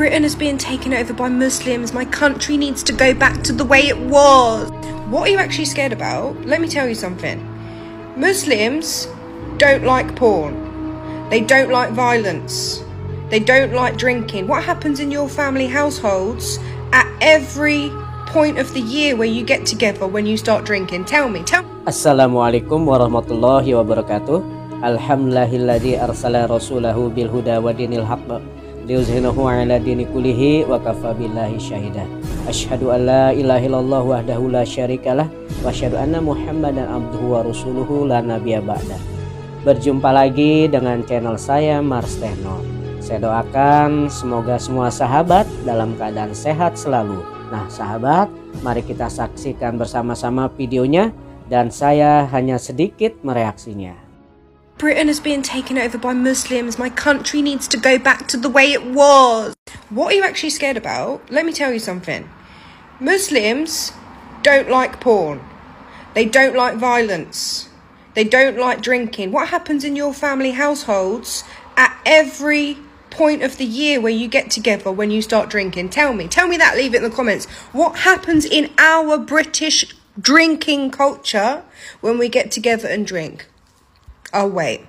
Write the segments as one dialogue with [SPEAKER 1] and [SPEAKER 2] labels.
[SPEAKER 1] Britain is being taken over by Muslims. My country needs to go back to the way it was. What are you actually scared about? Let me tell you something. Muslims don't like porn. They don't like violence. They don't like drinking. What happens in your family households at every point of the year where you get together when you start drinking? Tell me.
[SPEAKER 2] Assalamualaikum warahmatullahi wabarakatuh. Alhamdulillahilladzi arsala rasulahu bil huda wa dinil haqq liyuzhirahu ala dini kullihi wa kafa billahi syahida. Asyhadu an la ilaha illallah wahdahu la syarikalah wa asyhadu anna Muhammadan abduhu wa rasuluhu la nabiyya ba'da. Berjumpa lagi dengan channel saya Mars Techno. Saya doakan semoga semua sahabat dalam keadaan sehat selalu. Nah sahabat, mari kita saksikan bersama-sama videonya dan saya hanya sedikit mereaksinya.
[SPEAKER 1] Britain is being taken over by Muslims. My country needs to go back to the way it was. What are you actually scared about? Let me tell you something. Muslims don't like porn. They don't like violence. They don't like drinking. What happens in your family households at every point of the year where you get together when you start drinking? Tell me that. Leave it in the comments. What happens in our British drinking culture when we get together and drink? Oh wait,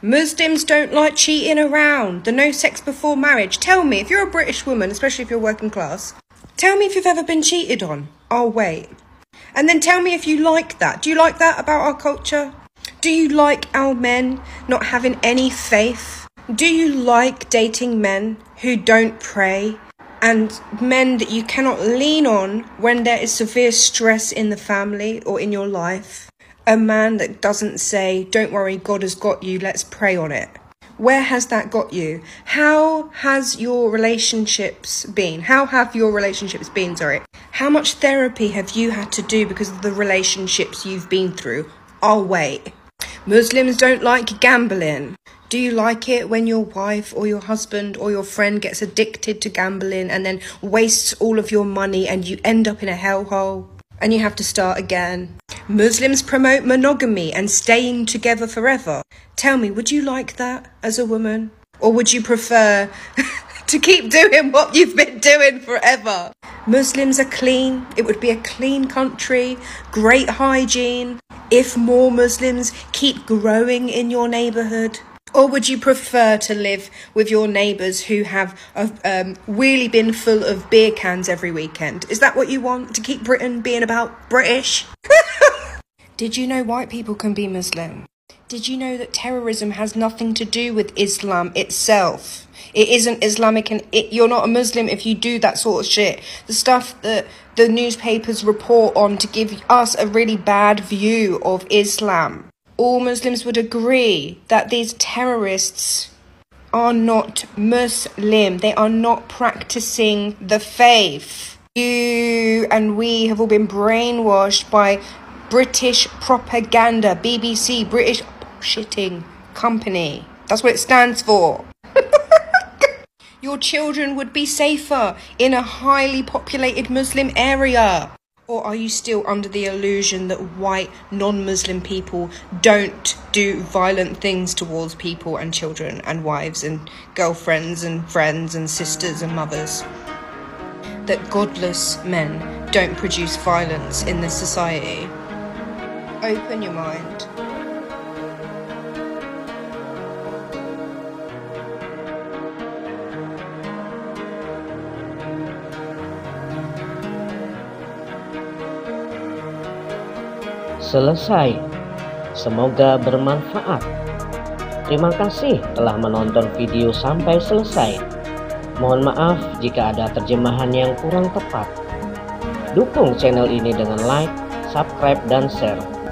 [SPEAKER 1] Muslims don't like cheating around. The no sex before marriage. Tell me, if you're a British woman, especially if you're working class, tell me if you've ever been cheated on. Oh wait. And then tell me if you like that. Do you like that about our culture? Do you like our men not having any faith? Do you like dating men who don't pray? And men that you cannot lean on when there is severe stress in the family or in your life? A man that doesn't say, don't worry, God has got you, let's pray on it. Where has that got you? How has your relationships been? How much therapy have you had to do because of the relationships you've been through? Oh wait, Muslims don't like gambling. Do you like it when your wife or your husband or your friend gets addicted to gambling and then wastes all of your money and you end up in a hellhole and you have to start again? Muslims promote monogamy and staying together forever. Tell me, would you like that as a woman? Or would you prefer to keep doing what you've been doing forever? Muslims are clean. It would be a clean country, great hygiene, if more Muslims keep growing in your neighbourhood. Or would you prefer to live with your neighbours who have a wheelie bin full of beer cans every weekend? Is that what you want, to keep Britain being about British? Did you know white people can be Muslim? Did you know that terrorism has nothing to do with Islam itself? It isn't Islamic, and you're not a Muslim if you do that sort of shit. The stuff that the newspapers report on to give us a really bad view of Islam. All Muslims would agree that these terrorists are not Muslim. They are not practicing the faith. You and we have all been brainwashed by British propaganda, BBC, British shitting company. That's what it stands for. Your children would be safer in a highly populated Muslim area. Or are you still under the illusion that white non-Muslim people don't do violent things towards people and children and wives and girlfriends and friends and sisters and mothers? That godless men don't produce violence in this society? Open your mind.
[SPEAKER 2] Selesai. Semoga bermanfaat. Terima kasih telah menonton video sampai selesai. Mohon maaf jika ada terjemahan yang kurang tepat. Dukung channel ini dengan like, subscribe, dan share.